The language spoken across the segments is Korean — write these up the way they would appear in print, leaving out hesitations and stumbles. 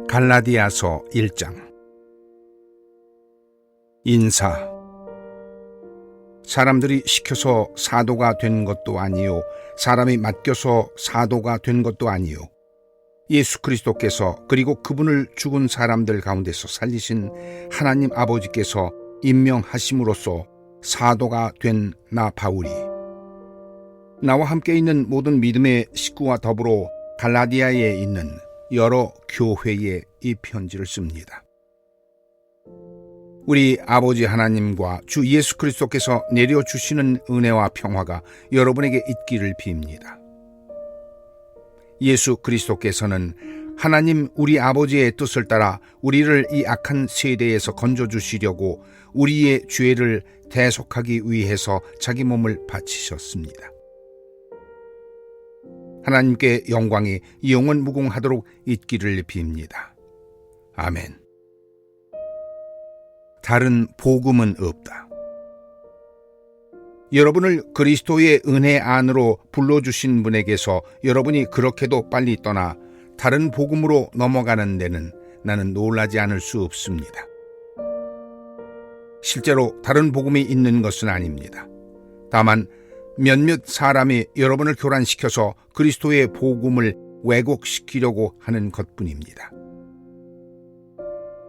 갈라디아서 1장. 인사. 사람들이 시켜서 사도가 된 것도 아니요 사람이 맡겨서 사도가 된 것도 아니요 예수 그리스도께서 그리고 그분을 죽은 사람들 가운데서 살리신 하나님 아버지께서 임명하심으로써 사도가 된 나 바울이 나와 함께 있는 모든 믿음의 식구와 더불어 갈라디아에 있는 여러 교회에 이 편지를 씁니다. 우리 아버지 하나님과 주 예수 그리스도께서 내려주시는 은혜와 평화가 여러분에게 있기를 빕니다. 예수 그리스도께서는 하나님 우리 아버지의 뜻을 따라 우리를 이 악한 세대에서 건져주시려고 우리의 죄를 대속하기 위해서 자기 몸을 바치셨습니다. 하나님께 영광이 영원 무궁하도록 있기를 빕니다. 아멘. 다른 복음은 없다. 여러분을 그리스도의 은혜 안으로 불러주신 분에게서 여러분이 그렇게도 빨리 떠나 다른 복음으로 넘어가는 데는 나는 놀라지 않을 수 없습니다. 실제로 다른 복음이 있는 것은 아닙니다. 다만 몇몇 사람이 여러분을 교란시켜서 그리스도의 복음을 왜곡시키려고 하는 것뿐입니다.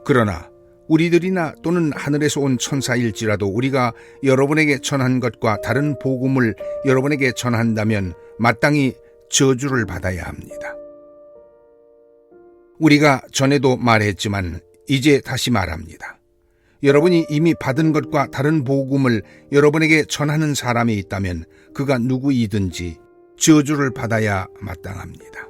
그러나 우리들이나 또는 하늘에서 온 천사일지라도 우리가 여러분에게 전한 것과 다른 복음을 여러분에게 전한다면 마땅히 저주를 받아야 합니다. 우리가 전에도 말했지만 이제 다시 말합니다. 여러분이 이미 받은 것과 다른 복음을 여러분에게 전하는 사람이 있다면 그가 누구이든지 저주를 받아야 마땅합니다.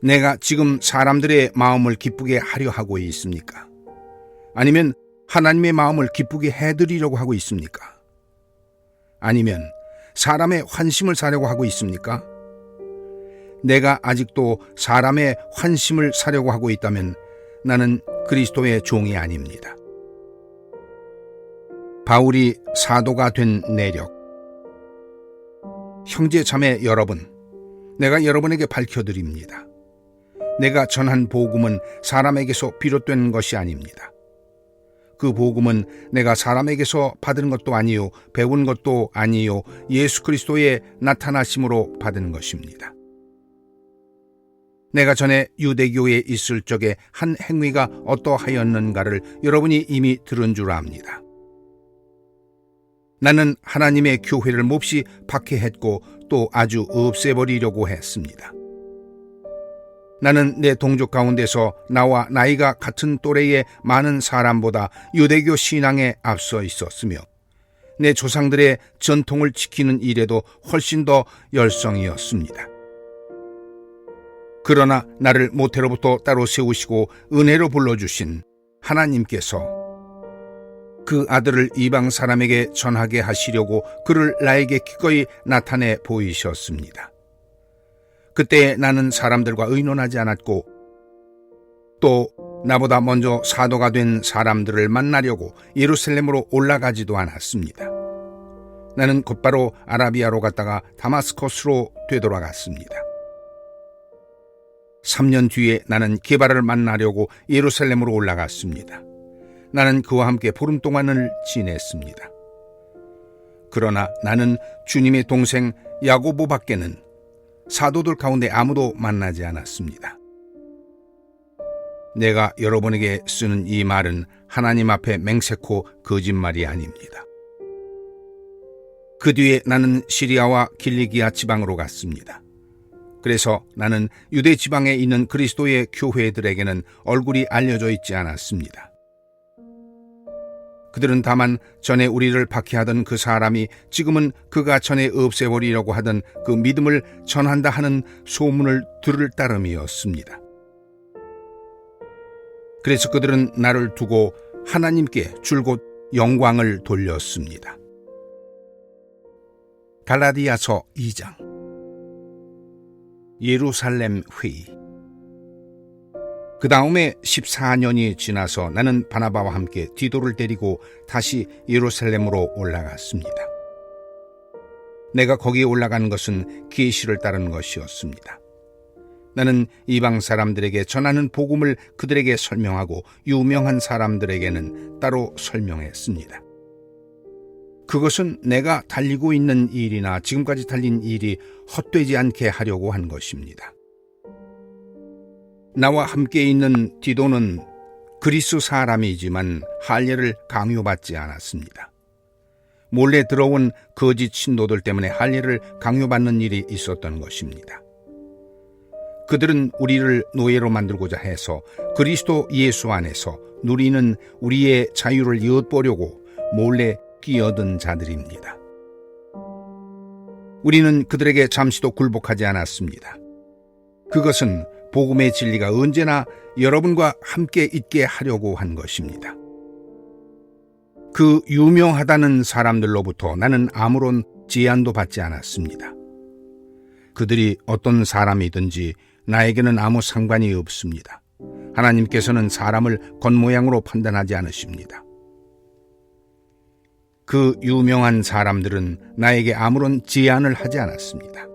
내가 지금 사람들의 마음을 기쁘게 하려 하고 있습니까? 아니면 하나님의 마음을 기쁘게 해드리려고 하고 있습니까? 아니면 사람의 환심을 사려고 하고 있습니까? 내가 아직도 사람의 환심을 사려고 하고 있다면 나는 그리스도의 종이 아닙니다. 바울이 사도가 된 내력. 형제 자매 여러분, 내가 여러분에게 밝혀드립니다. 내가 전한 복음은 사람에게서 비롯된 것이 아닙니다. 그 복음은 내가 사람에게서 받은 것도 아니요 배운 것도 아니요 예수 그리스도의 나타나심으로 받은 것입니다. 내가 전에 유대교에 있을 적에 한 행위가 어떠하였는가를 여러분이 이미 들은 줄 압니다. 나는 하나님의 교회를 몹시 박해했고 또 아주 없애버리려고 했습니다. 나는 내 동족 가운데서 나와 나이가 같은 또래의 많은 사람보다 유대교 신앙에 앞서 있었으며 내 조상들의 전통을 지키는 일에도 훨씬 더 열성이었습니다. 그러나 나를 모태로부터 따로 세우시고 은혜로 불러주신 하나님께서 그 아들을 이방 사람에게 전하게 하시려고 그를 나에게 기꺼이 나타내 보이셨습니다. 그때 나는 사람들과 의논하지 않았고 또 나보다 먼저 사도가 된 사람들을 만나려고 예루살렘으로 올라가지도 않았습니다. 나는 곧바로 아라비아로 갔다가 다마스커스로 되돌아갔습니다. 3년 뒤에 나는 게바를 만나려고 예루살렘으로 올라갔습니다. 나는 그와 함께 보름 동안을 지냈습니다. 그러나 나는 주님의 동생 야고보 밖에는 사도들 가운데 아무도 만나지 않았습니다. 내가 여러분에게 쓰는 이 말은 하나님 앞에 맹세코 거짓말이 아닙니다. 그 뒤에 나는 시리아와 길리기아 지방으로 갔습니다. 그래서 나는 유대 지방에 있는 그리스도의 교회들에게는 얼굴이 알려져 있지 않았습니다. 그들은 다만 전에 우리를 박해하던 그 사람이 지금은 그가 전에 없애버리려고 하던 그 믿음을 전한다 하는 소문을 들을 따름이었습니다. 그래서 그들은 나를 두고 하나님께 줄곧 영광을 돌렸습니다. 갈라디아서 2장. 예루살렘 회의. 그 다음에 14년이 지나서 나는 바나바와 함께 디도를 데리고 다시 예루살렘으로 올라갔습니다. 내가 거기에 올라간 것은 계시를 따른 것이었습니다. 나는 이방 사람들에게 전하는 복음을 그들에게 설명하고 유명한 사람들에게는 따로 설명했습니다. 그것은 내가 달리고 있는 일이나 지금까지 달린 일이 헛되지 않게 하려고 한 것입니다. 나와 함께 있는 디도는 그리스 사람이지만 할례를 강요받지 않았습니다. 몰래 들어온 거짓 신도들 때문에 할례를 강요받는 일이 있었던 것입니다. 그들은 우리를 노예로 만들고자 해서 그리스도 예수 안에서 누리는 우리의 자유를 엿보려고 몰래 끼어든 자들입니다. 우리는 그들에게 잠시도 굴복하지 않았습니다. 그것은 복음의 진리가 언제나 여러분과 함께 있게 하려고 한 것입니다. 그 유명하다는 사람들로부터 나는 아무런 제안도 받지 않았습니다. 그들이 어떤 사람이든지 나에게는 아무 상관이 없습니다. 하나님께서는 사람을 겉모양으로 판단하지 않으십니다. 그 유명한 사람들은 나에게 아무런 제안을 하지 않았습니다.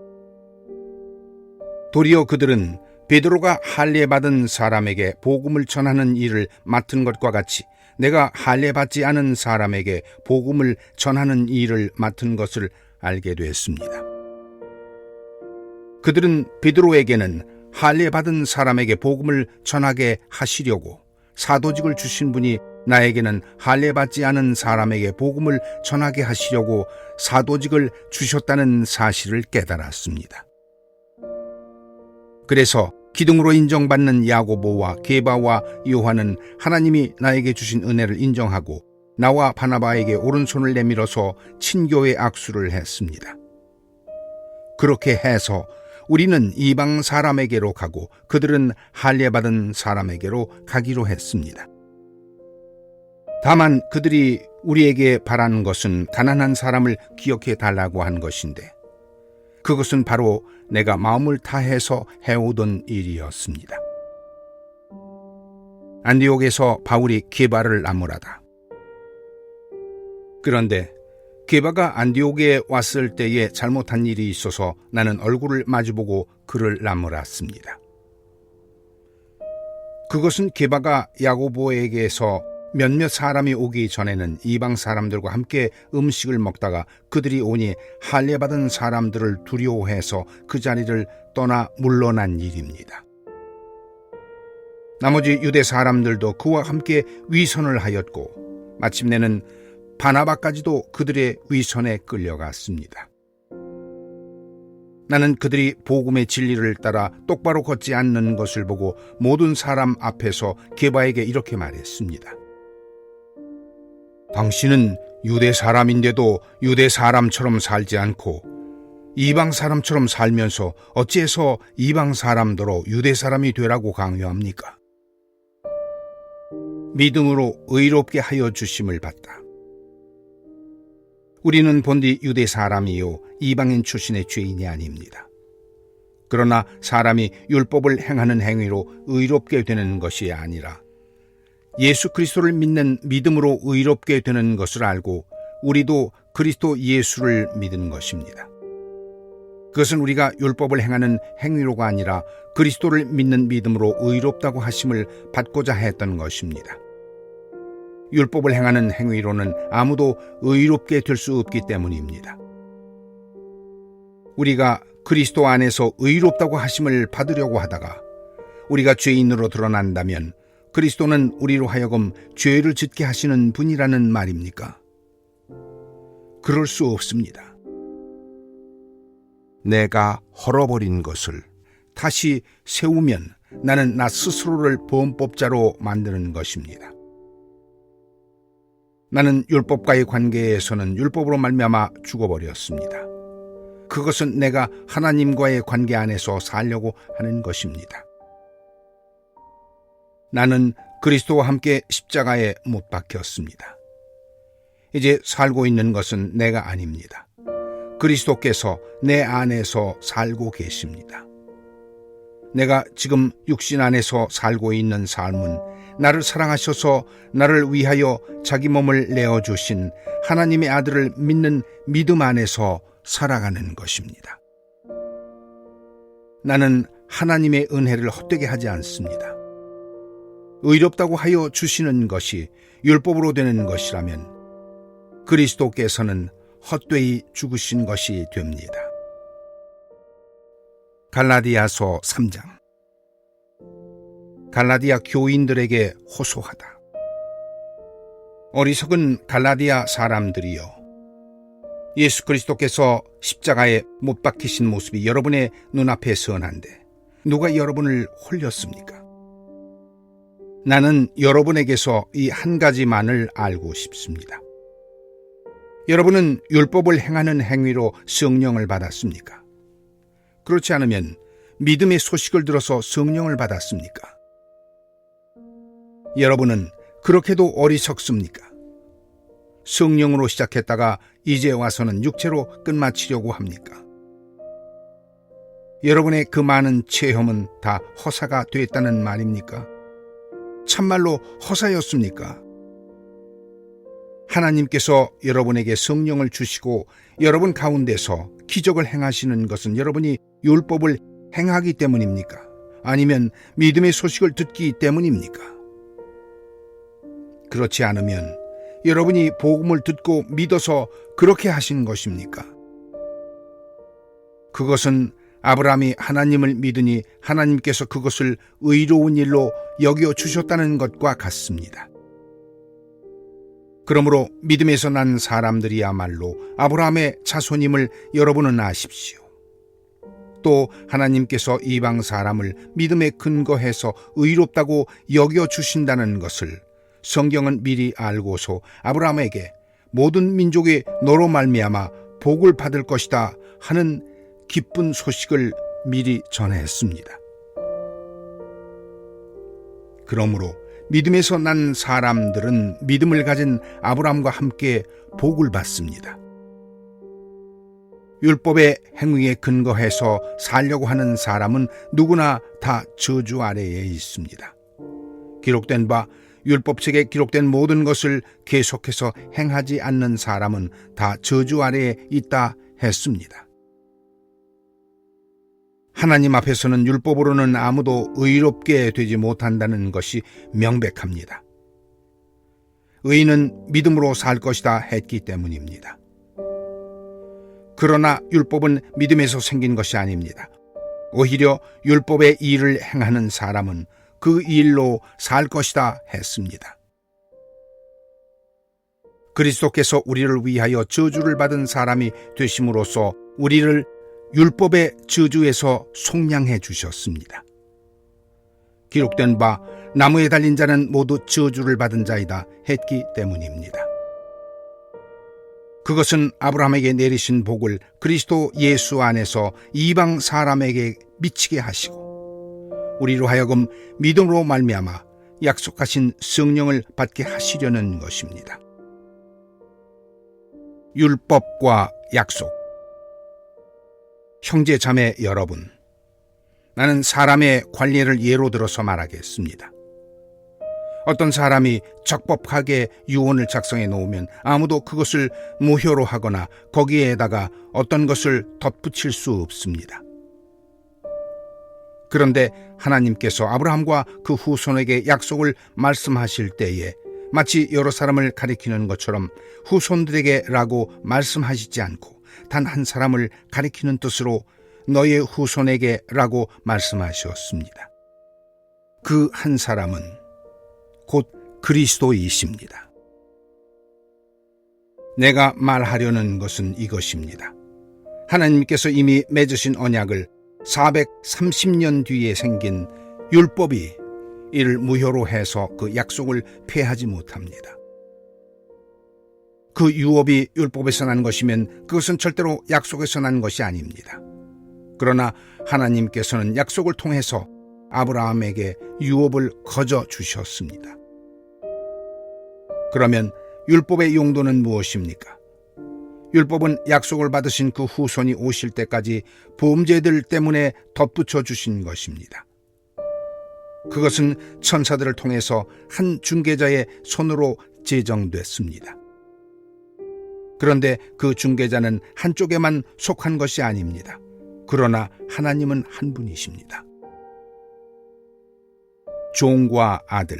도리어 그들은 베드로가 할례받은 사람에게 복음을 전하는 일을 맡은 것과 같이 내가 할례받지 않은 사람에게 복음을 전하는 일을 맡은 것을 알게 됐습니다. 그들은 베드로에게는 할례받은 사람에게 복음을 전하게 하시려고 사도직을 주신 분이 나에게는 할례받지 않은 사람에게 복음을 전하게 하시려고 사도직을 주셨다는 사실을 깨달았습니다. 그래서 기둥으로 인정받는 야고보와 게바와 요한은 하나님이 나에게 주신 은혜를 인정하고 나와 바나바에게 오른손을 내밀어서 친교의 악수를 했습니다. 그렇게 해서 우리는 이방 사람에게로 가고 그들은 할례받은 사람에게로 가기로 했습니다. 다만 그들이 우리에게 바라는 것은 가난한 사람을 기억해 달라고 한 것인데 그것은 바로 내가 마음을 다해서 해오던 일이었습니다. 안디옥에서 바울이 게바를 나무라다. 그런데 게바가 안디옥에 왔을 때에 잘못한 일이 있어서 나는 얼굴을 마주보고 그를 나무랐습니다. 그것은 게바가 야고보에게서 몇몇 사람이 오기 전에는 이방 사람들과 함께 음식을 먹다가 그들이 오니 할례받은 사람들을 두려워해서 그 자리를 떠나 물러난 일입니다. 나머지 유대 사람들도 그와 함께 위선을 하였고 마침내는 바나바까지도 그들의 위선에 끌려갔습니다. 나는 그들이 복음의 진리를 따라 똑바로 걷지 않는 것을 보고 모든 사람 앞에서 게바에게 이렇게 말했습니다. 당신은 유대 사람인데도 유대 사람처럼 살지 않고 이방 사람처럼 살면서 어찌해서 이방 사람더러 유대 사람이 되라고 강요합니까? 믿음으로 의롭게 하여 주심을 받다. 우리는 본디 유대 사람이요 이방인 출신의 죄인이 아닙니다. 그러나 사람이 율법을 행하는 행위로 의롭게 되는 것이 아니라 예수 그리스도를 믿는 믿음으로 의롭게 되는 것을 알고 우리도 그리스도 예수를 믿는 것입니다. 그것은 우리가 율법을 행하는 행위로가 아니라 그리스도를 믿는 믿음으로 의롭다고 하심을 받고자 했던 것입니다. 율법을 행하는 행위로는 아무도 의롭게 될 수 없기 때문입니다. 우리가 그리스도 안에서 의롭다고 하심을 받으려고 하다가 우리가 죄인으로 드러난다면 그리스도는 우리로 하여금 죄를 짓게 하시는 분이라는 말입니까? 그럴 수 없습니다. 내가 헐어버린 것을 다시 세우면 나는 나 스스로를 범법자로 만드는 것입니다. 나는 율법과의 관계에서는 율법으로 말미암아 죽어버렸습니다. 그것은 내가 하나님과의 관계 안에서 살려고 하는 것입니다. 나는 그리스도와 함께 십자가에 못 박혔습니다. 이제 살고 있는 것은 내가 아닙니다. 그리스도께서 내 안에서 살고 계십니다. 내가 지금 육신 안에서 살고 있는 삶은 나를 사랑하셔서 나를 위하여 자기 몸을 내어주신 하나님의 아들을 믿는 믿음 안에서 살아가는 것입니다. 나는 하나님의 은혜를 헛되게 하지 않습니다. 의롭다고 하여 주시는 것이 율법으로 되는 것이라면 그리스도께서는 헛되이 죽으신 것이 됩니다. 갈라디아서 3장. 갈라디아 교인들에게 호소하다. 어리석은 갈라디아 사람들이여, 예수 그리스도께서 십자가에 못 박히신 모습이 여러분의 눈앞에 선한데 누가 여러분을 홀렸습니까? 나는 여러분에게서 이 한 가지만을 알고 싶습니다. 여러분은 율법을 행하는 행위로 성령을 받았습니까? 그렇지 않으면 믿음의 소식을 들어서 성령을 받았습니까? 여러분은 그렇게도 어리석습니까? 성령으로 시작했다가 이제 와서는 육체로 끝마치려고 합니까? 여러분의 그 많은 체험은 다 허사가 됐다는 말입니까? 참말로 허사였습니까? 하나님께서 여러분에게 성령을 주시고 여러분 가운데서 기적을 행하시는 것은 여러분이 율법을 행하기 때문입니까? 아니면 믿음의 소식을 듣기 때문입니까? 그렇지 않으면 여러분이 복음을 듣고 믿어서 그렇게 하신 것입니까? 그것은 아브라함이 하나님을 믿으니 하나님께서 그것을 의로운 일로 여겨 주셨다는 것과 같습니다. 그러므로 믿음에서 난 사람들이야말로 아브라함의 자손임을 여러분은 아십시오. 또 하나님께서 이방 사람을 믿음에 근거해서 의롭다고 여겨 주신다는 것을 성경은 미리 알고서 아브라함에게 모든 민족이 너로 말미암아 복을 받을 것이다 하는 기쁜 소식을 미리 전했습니다. 그러므로 믿음에서 난 사람들은 믿음을 가진 아브라함과 함께 복을 받습니다. 율법의 행위에 근거해서 살려고 하는 사람은 누구나 다 저주 아래에 있습니다. 기록된 바 율법책에 기록된 모든 것을 계속해서 행하지 않는 사람은 다 저주 아래에 있다 했습니다. 하나님 앞에서는 율법으로는 아무도 의롭게 되지 못한다는 것이 명백합니다. 의인은 믿음으로 살 것이다 했기 때문입니다. 그러나 율법은 믿음에서 생긴 것이 아닙니다. 오히려 율법의 일을 행하는 사람은 그 일로 살 것이다 했습니다. 그리스도께서 우리를 위하여 저주를 받은 사람이 되심으로써 우리를 율법의 저주에서 속량해 주셨습니다. 기록된 바 나무에 달린 자는 모두 저주를 받은 자이다 했기 때문입니다. 그것은 아브라함에게 내리신 복을 그리스도 예수 안에서 이방 사람에게 미치게 하시고 우리로 하여금 믿음으로 말미암아 약속하신 성령을 받게 하시려는 것입니다. 율법과 약속. 형제 자매 여러분, 나는 사람의 관례를 예로 들어서 말하겠습니다. 어떤 사람이 적법하게 유언을 작성해 놓으면 아무도 그것을 무효로 하거나 거기에다가 어떤 것을 덧붙일 수 없습니다. 그런데 하나님께서 아브라함과 그 후손에게 약속을 말씀하실 때에 마치 여러 사람을 가리키는 것처럼 후손들에게라고 말씀하시지 않고 단 한 사람을 가리키는 뜻으로 너의 후손에게라고 말씀하셨습니다. 그 한 사람은 곧 그리스도이십니다. 내가 말하려는 것은 이것입니다. 하나님께서 이미 맺으신 언약을 430년 뒤에 생긴 율법이 이를 무효로 해서 그 약속을 폐하지 못합니다. 그 유업이 율법에서 난 것이면 그것은 절대로 약속에서 난 것이 아닙니다. 그러나 하나님께서는 약속을 통해서 아브라함에게 유업을 거저 주셨습니다. 그러면 율법의 용도는 무엇입니까? 율법은 약속을 받으신 그 후손이 오실 때까지 범죄들 때문에 덧붙여 주신 것입니다. 그것은 천사들을 통해서 한 중개자의 손으로 제정됐습니다. 그런데 그 중개자는 한쪽에만 속한 것이 아닙니다. 그러나 하나님은 한 분이십니다. 종과 아들.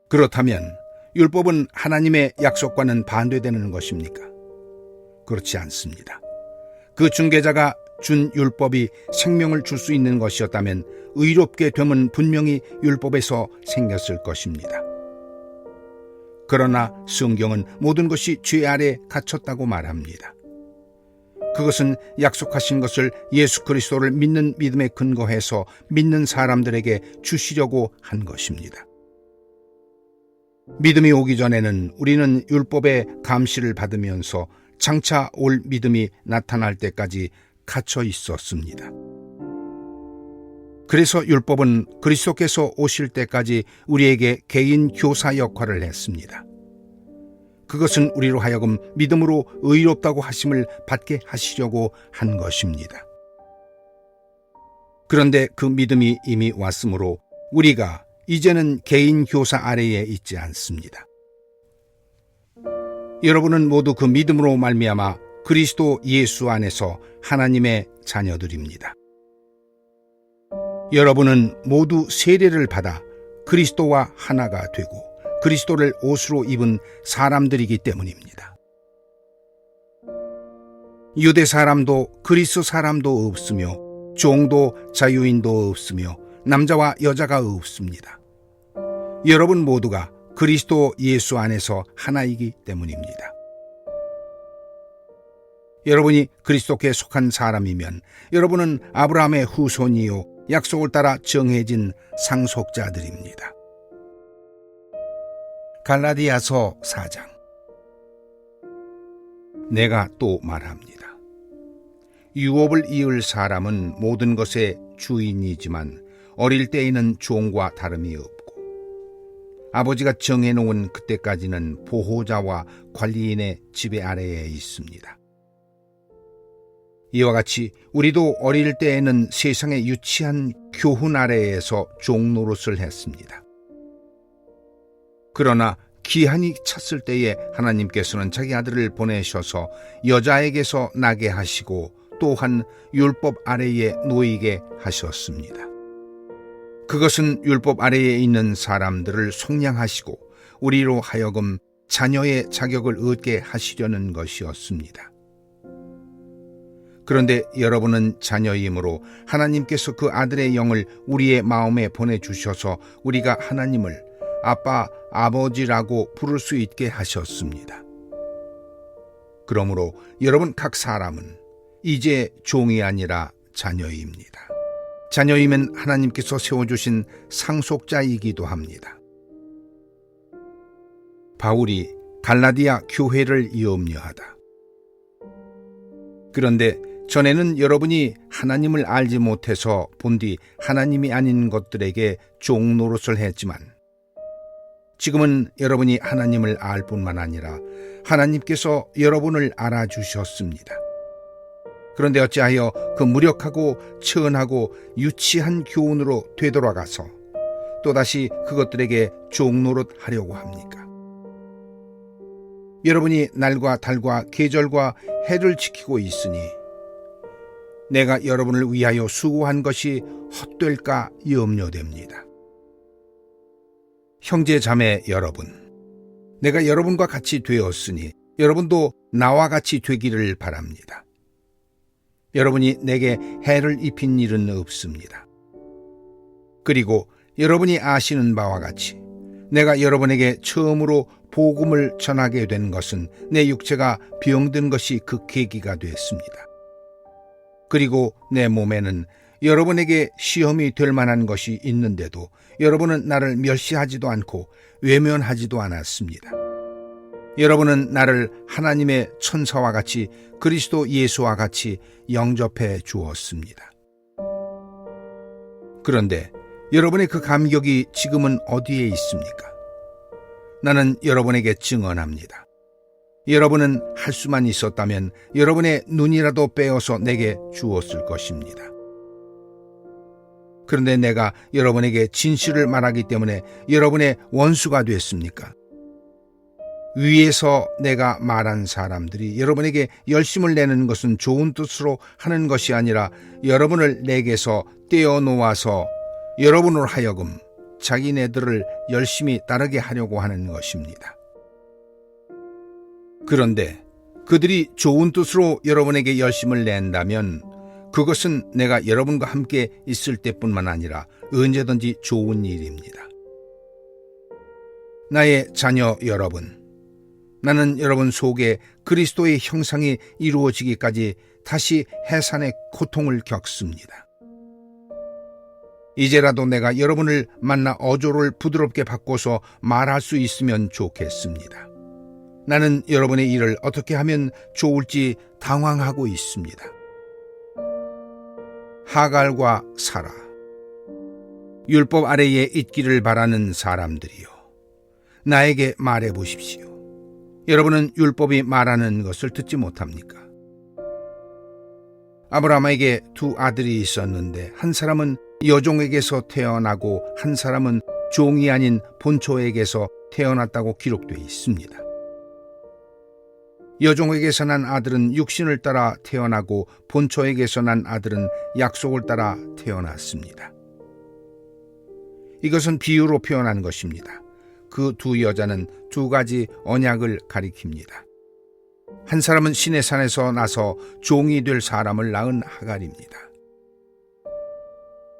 그렇다면 율법은 하나님의 약속과는 반대되는 것입니까? 그렇지 않습니다. 그 중개자가 준 율법이 생명을 줄 수 있는 것이었다면 의롭게 됨은 분명히 율법에서 생겼을 것입니다. 그러나 성경은 모든 것이 죄 아래 갇혔다고 말합니다. 그것은 약속하신 것을 예수 그리스도를 믿는 믿음에 근거해서 믿는 사람들에게 주시려고 한 것입니다. 믿음이 오기 전에는 우리는 율법의 감시를 받으면서 장차 올 믿음이 나타날 때까지 갇혀 있었습니다. 그래서 율법은 그리스도께서 오실 때까지 우리에게 개인 교사 역할을 했습니다. 그것은 우리로 하여금 믿음으로 의롭다고 하심을 받게 하시려고 한 것입니다. 그런데 그 믿음이 이미 왔으므로 우리가 이제는 개인 교사 아래에 있지 않습니다. 여러분은 모두 그 믿음으로 말미암아 그리스도 예수 안에서 하나님의 자녀들입니다. 여러분은 모두 세례를 받아 그리스도와 하나가 되고 그리스도를 옷으로 입은 사람들이기 때문입니다. 유대 사람도 그리스 사람도 없으며 종도 자유인도 없으며 남자와 여자가 없습니다. 여러분 모두가 그리스도 예수 안에서 하나이기 때문입니다. 여러분이 그리스도께 속한 사람이면 여러분은 아브라함의 후손이요 약속을 따라 정해진 상속자들입니다. 갈라디아서 4장. 내가 또 말합니다. 유업을 이을 사람은 모든 것의 주인이지만 어릴 때에는 종과 다름이 없고 아버지가 정해놓은 그때까지는 보호자와 관리인의 지배 아래에 있습니다. 이와 같이 우리도 어릴 때에는 세상의 유치한 교훈 아래에서 종 노릇을 했습니다. 그러나 기한이 찼을 때에 하나님께서는 자기 아들을 보내셔서 여자에게서 나게 하시고 또한 율법 아래에 놓이게 하셨습니다. 그것은 율법 아래에 있는 사람들을 속량하시고 우리로 하여금 자녀의 자격을 얻게 하시려는 것이었습니다. 그런데 여러분은 자녀이므로 하나님께서 그 아들의 영을 우리의 마음에 보내주셔서 우리가 하나님을 아빠, 아버지라고 부를 수 있게 하셨습니다. 그러므로 여러분 각 사람은 이제 종이 아니라 자녀입니다. 자녀이면 하나님께서 세워주신 상속자이기도 합니다. 바울이 갈라디아 교회를 염려하다. 그런데 전에는 여러분이 하나님을 알지 못해서 본뒤 하나님이 아닌 것들에게 종 노릇을 했지만 지금은 여러분이 하나님을 알 뿐만 아니라 하나님께서 여러분을 알아주셨습니다. 그런데 어찌하여 그 무력하고 천하고 유치한 교훈으로 되돌아가서 또다시 그것들에게 종노릇 하려고 합니까? 여러분이 날과 달과 계절과 해를 지키고 있으니 내가 여러분을 위하여 수고한 것이 헛될까 염려됩니다. 형제 자매 여러분, 내가 여러분과 같이 되었으니 여러분도 나와 같이 되기를 바랍니다. 여러분이 내게 해를 입힌 일은 없습니다. 그리고 여러분이 아시는 바와 같이 내가 여러분에게 처음으로 복음을 전하게 된 것은 내 육체가 병든 것이 그 계기가 됐습니다. 그리고 내 몸에는 여러분에게 시험이 될 만한 것이 있는데도 여러분은 나를 멸시하지도 않고 외면하지도 않았습니다. 여러분은 나를 하나님의 천사와 같이 그리스도 예수와 같이 영접해 주었습니다. 그런데 여러분의 그 감격이 지금은 어디에 있습니까? 나는 여러분에게 증언합니다. 여러분은 할 수만 있었다면 여러분의 눈이라도 빼어서 내게 주었을 것입니다. 그런데 내가 여러분에게 진실을 말하기 때문에 여러분의 원수가 됐습니까? 위에서 내가 말한 사람들이 여러분에게 열심을 내는 것은 좋은 뜻으로 하는 것이 아니라 여러분을 내게서 떼어놓아서 여러분을 하여금 자기네들을 열심히 따르게 하려고 하는 것입니다. 그런데 그들이 좋은 뜻으로 여러분에게 열심을 낸다면 그것은 내가 여러분과 함께 있을 때뿐만 아니라 언제든지 좋은 일입니다. 나의 자녀 여러분, 나는 여러분 속에 그리스도의 형상이 이루어지기까지 다시 해산의 고통을 겪습니다. 이제라도 내가 여러분을 만나 어조를 부드럽게 바꿔서 말할 수 있으면 좋겠습니다. 나는 여러분의 일을 어떻게 하면 좋을지 당황하고 있습니다. 하갈과 사라, 율법 아래에 있기를 바라는 사람들이요, 나에게 말해 보십시오. 여러분은 율법이 말하는 것을 듣지 못합니까? 아브라함에게 두 아들이 있었는데 한 사람은 여종에게서 태어나고 한 사람은 종이 아닌 본초에게서 태어났다고 기록되어 있습니다. 여종에게서 난 아들은 육신을 따라 태어나고 본초에게서 난 아들은 약속을 따라 태어났습니다. 이것은 비유로 표현한 것입니다. 그 두 여자는 두 가지 언약을 가리킵니다. 한 사람은 시내 산에서 나서 종이 될 사람을 낳은 하갈입니다.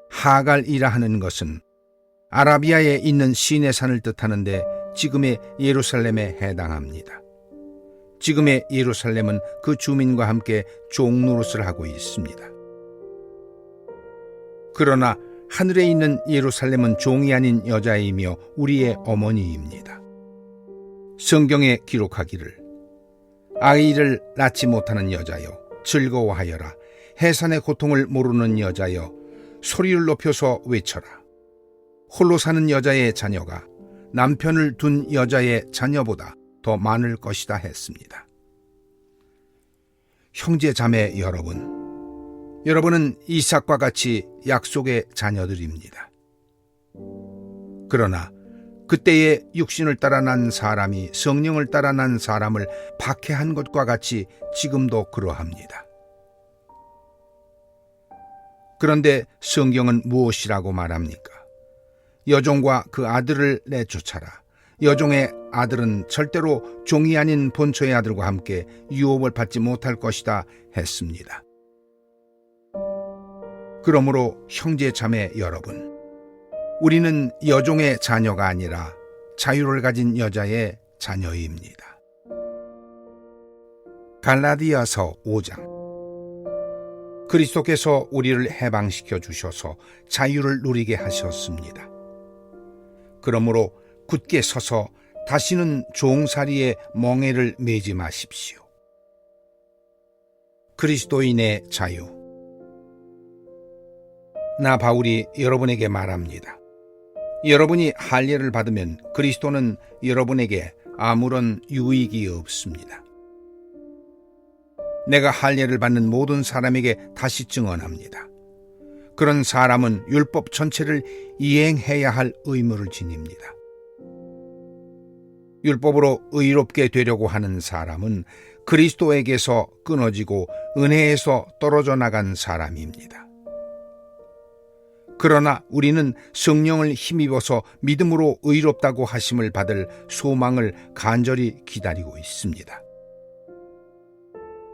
하갈이라 하는 것은 아라비아에 있는 시내 산을 뜻하는데 지금의 예루살렘에 해당합니다. 지금의 예루살렘은 그 주민과 함께 종 노릇을 하고 있습니다. 그러나 하늘에 있는 예루살렘은 종이 아닌 여자이며 우리의 어머니입니다. 성경에 기록하기를 아이를 낳지 못하는 여자여 즐거워하여라. 해산의 고통을 모르는 여자여 소리를 높여서 외쳐라. 홀로 사는 여자의 자녀가 남편을 둔 여자의 자녀보다 더 많을 것이다 했습니다. 형제 자매 여러분, 여러분은 이삭과 같이 약속의 자녀들입니다. 그러나 그때의 육신을 따라 난 사람이 성령을 따라 난 사람을 박해한 것과 같이 지금도 그러합니다. 그런데 성경은 무엇이라고 말합니까? 여종과 그 아들을 내쫓아라. 여종의 아들은 절대로 종이 아닌 본초의 아들과 함께 유업을 받지 못할 것이다 했습니다. 그러므로 형제 자매 여러분, 우리는 여종의 자녀가 아니라 자유를 가진 여자의 자녀입니다. 갈라디아서 5장. 그리스도께서 우리를 해방시켜 주셔서 자유를 누리게 하셨습니다. 그러므로 굳게 서서 다시는 종살이의 멍에를 매지 마십시오. 그리스도인의 자유. 나 바울이 여러분에게 말합니다. 여러분이 할례를 받으면 그리스도는 여러분에게 아무런 유익이 없습니다. 내가 할례를 받는 모든 사람에게 다시 증언합니다. 그런 사람은 율법 전체를 이행해야 할 의무를 지닙니다. 율법으로 의롭게 되려고 하는 사람은 그리스도에게서 끊어지고 은혜에서 떨어져 나간 사람입니다. 그러나 우리는 성령을 힘입어서 믿음으로 의롭다고 하심을 받을 소망을 간절히 기다리고 있습니다.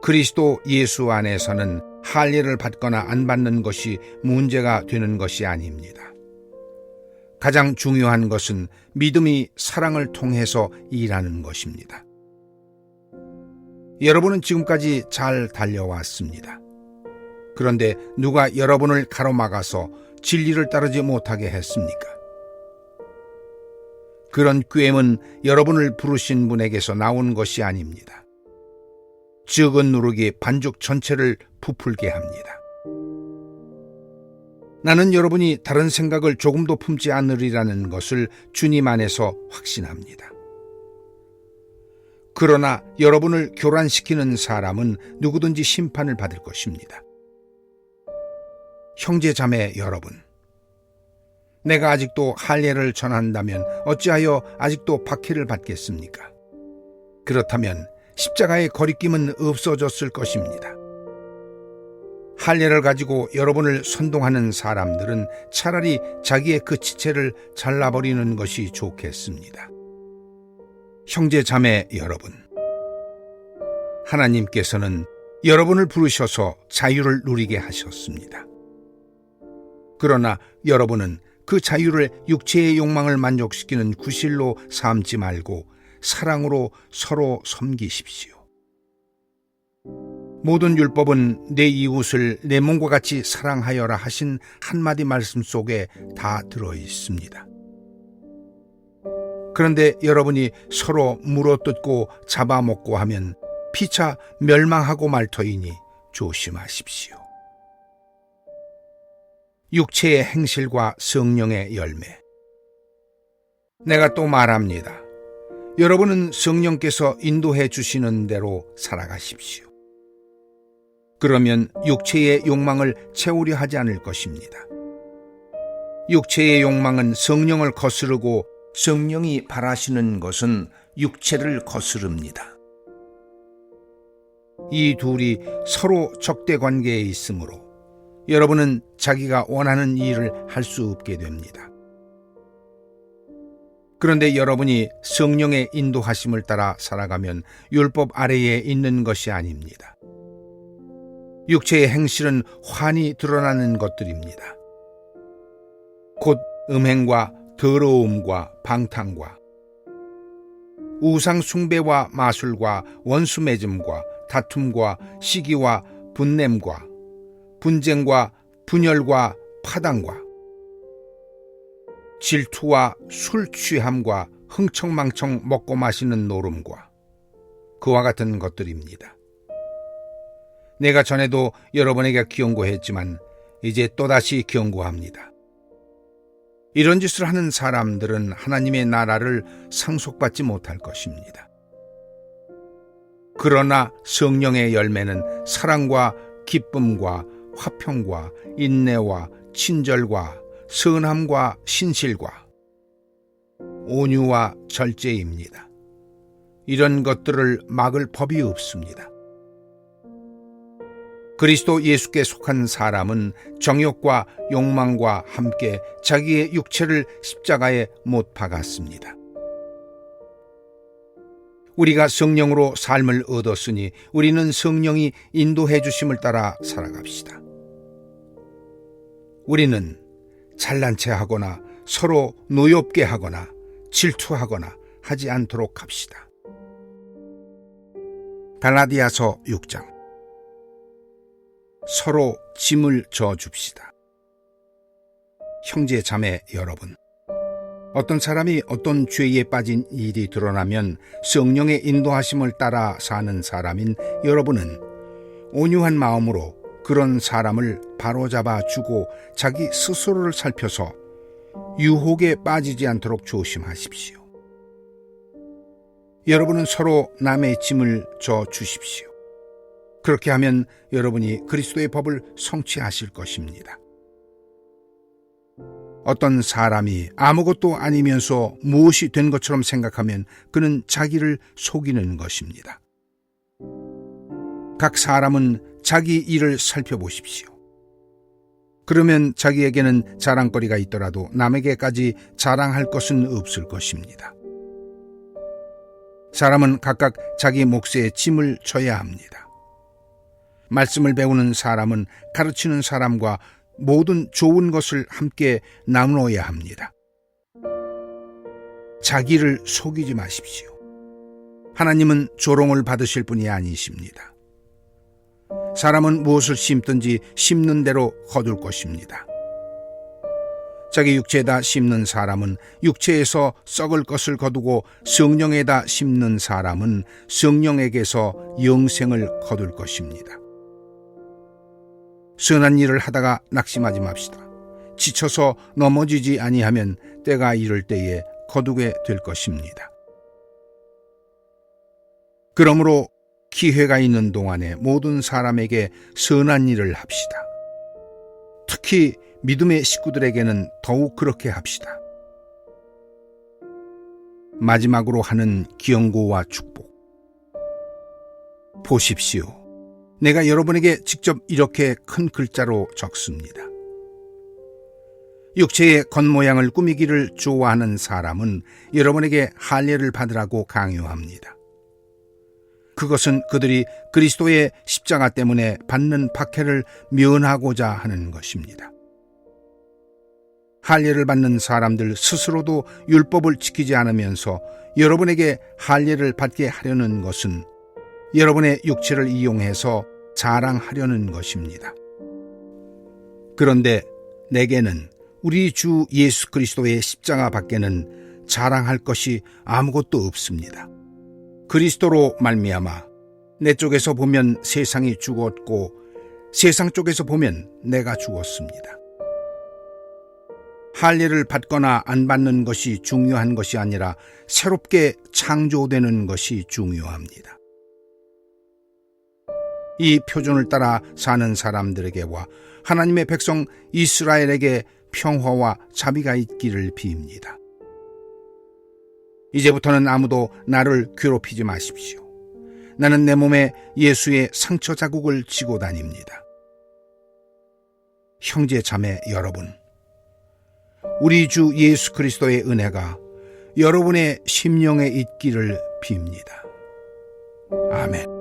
그리스도 예수 안에서는 할례를 받거나 안 받는 것이 문제가 되는 것이 아닙니다. 가장 중요한 것은 믿음이 사랑을 통해서 일하는 것입니다. 여러분은 지금까지 잘 달려왔습니다. 그런데 누가 여러분을 가로막아서 진리를 따르지 못하게 했습니까? 그런 꾀임은 여러분을 부르신 분에게서 나온 것이 아닙니다. 적은 누룩이 반죽 전체를 부풀게 합니다. 나는 여러분이 다른 생각을 조금도 품지 않으리라는 것을 주님 안에서 확신합니다. 그러나 여러분을 교란시키는 사람은 누구든지 심판을 받을 것입니다. 형제 자매 여러분, 내가 아직도 할례를 전한다면 어찌하여 아직도 박해를 받겠습니까? 그렇다면 십자가의 거리낌은 없어졌을 것입니다. 할례를 가지고 여러분을 선동하는 사람들은 차라리 자기의 그 지체를 잘라버리는 것이 좋겠습니다. 형제 자매 여러분, 하나님께서는 여러분을 부르셔서 자유를 누리게 하셨습니다. 그러나 여러분은 그 자유를 육체의 욕망을 만족시키는 구실로 삼지 말고 사랑으로 서로 섬기십시오. 모든 율법은 내 이웃을 내 몸과 같이 사랑하여라 하신 한마디 말씀 속에 다 들어 있습니다. 그런데 여러분이 서로 물어뜯고 잡아먹고 하면 피차 멸망하고 말 터이니 조심하십시오. 육체의 행실과 성령의 열매. 내가 또 말합니다. 여러분은 성령께서 인도해 주시는 대로 살아가십시오. 그러면 육체의 욕망을 채우려 하지 않을 것입니다. 육체의 욕망은 성령을 거스르고 성령이 바라시는 것은 육체를 거스릅니다. 이 둘이 서로 적대 관계에 있으므로 여러분은 자기가 원하는 일을 할 수 없게 됩니다. 그런데 여러분이 성령의 인도하심을 따라 살아가면 율법 아래에 있는 것이 아닙니다. 육체의 행실은 환히 드러나는 것들입니다. 곧 음행과 더러움과 방탕과 우상 숭배와 마술과 원수 맺음과 다툼과 시기와 분냄과 분쟁과 분열과 파당과 질투와 술 취함과 흥청망청 먹고 마시는 노름과 그와 같은 것들입니다. 내가 전에도 여러분에게 경고했지만 이제 또다시 경고합니다. 이런 짓을 하는 사람들은 하나님의 나라를 상속받지 못할 것입니다. 그러나 성령의 열매는 사랑과 기쁨과 화평과 인내와 친절과 선함과 신실과 온유와 절제입니다. 이런 것들을 막을 법이 없습니다. 그리스도 예수께 속한 사람은 정욕과 욕망과 함께 자기의 육체를 십자가에 못 박았습니다. 우리가 성령으로 삶을 얻었으니 우리는 성령이 인도해 주심을 따라 살아갑시다. 우리는 잘난 체 하거나 서로 노엽게 하거나 질투하거나 하지 않도록 합시다. 갈라디아서 6장. 서로 짐을 져줍시다. 형제 자매 여러분, 어떤 사람이 어떤 죄에 빠진 일이 드러나면 성령의 인도하심을 따라 사는 사람인 여러분은 온유한 마음으로 그런 사람을 바로잡아 주고 자기 스스로를 살펴서 유혹에 빠지지 않도록 조심하십시오. 여러분은 서로 남의 짐을 져 주십시오. 그렇게 하면 여러분이 그리스도의 법을 성취하실 것입니다. 어떤 사람이 아무것도 아니면서 무엇이 된 것처럼 생각하면 그는 자기를 속이는 것입니다. 각 사람은 자기 일을 살펴보십시오. 그러면 자기에게는 자랑거리가 있더라도 남에게까지 자랑할 것은 없을 것입니다. 사람은 각각 자기 몫의 짐을 져야 합니다. 말씀을 배우는 사람은 가르치는 사람과 모든 좋은 것을 함께 나누어야 합니다. 자기를 속이지 마십시오. 하나님은 조롱을 받으실 분이 아니십니다. 사람은 무엇을 심든지 심는 대로 거둘 것입니다. 자기 육체에다 심는 사람은 육체에서 썩을 것을 거두고 성령에다 심는 사람은 성령에게서 영생을 거둘 것입니다. 선한 일을 하다가 낙심하지 맙시다. 지쳐서 넘어지지 아니하면 때가 이를 때에 거두게 될 것입니다. 그러므로 기회가 있는 동안에 모든 사람에게 선한 일을 합시다. 특히 믿음의 식구들에게는 더욱 그렇게 합시다. 마지막으로 하는 기원고와 축복. 보십시오. 내가 여러분에게 직접 이렇게 큰 글자로 적습니다. 육체의 겉모양을 꾸미기를 좋아하는 사람은 여러분에게 할례를 받으라고 강요합니다. 그것은 그들이 그리스도의 십자가 때문에 받는 박해를 면하고자 하는 것입니다. 할례를 받는 사람들 스스로도 율법을 지키지 않으면서 여러분에게 할례를 받게 하려는 것은 여러분의 육체를 이용해서 자랑하려는 것입니다. 그런데 내게는 우리 주 예수 그리스도의 십자가 밖에는 자랑할 것이 아무것도 없습니다. 그리스도로 말미암아 내 쪽에서 보면 세상이 죽었고 세상 쪽에서 보면 내가 죽었습니다. 할례를 받거나 안 받는 것이 중요한 것이 아니라 새롭게 창조되는 것이 중요합니다. 이 표준을 따라 사는 사람들에게와 하나님의 백성 이스라엘에게 평화와 자비가 있기를 빕니다. 이제부터는 아무도 나를 괴롭히지 마십시오. 나는 내 몸에 예수의 상처 자국을 지고 다닙니다. 형제 자매 여러분, 우리 주 예수 그리스도의 은혜가 여러분의 심령에 있기를 빕니다. 아멘.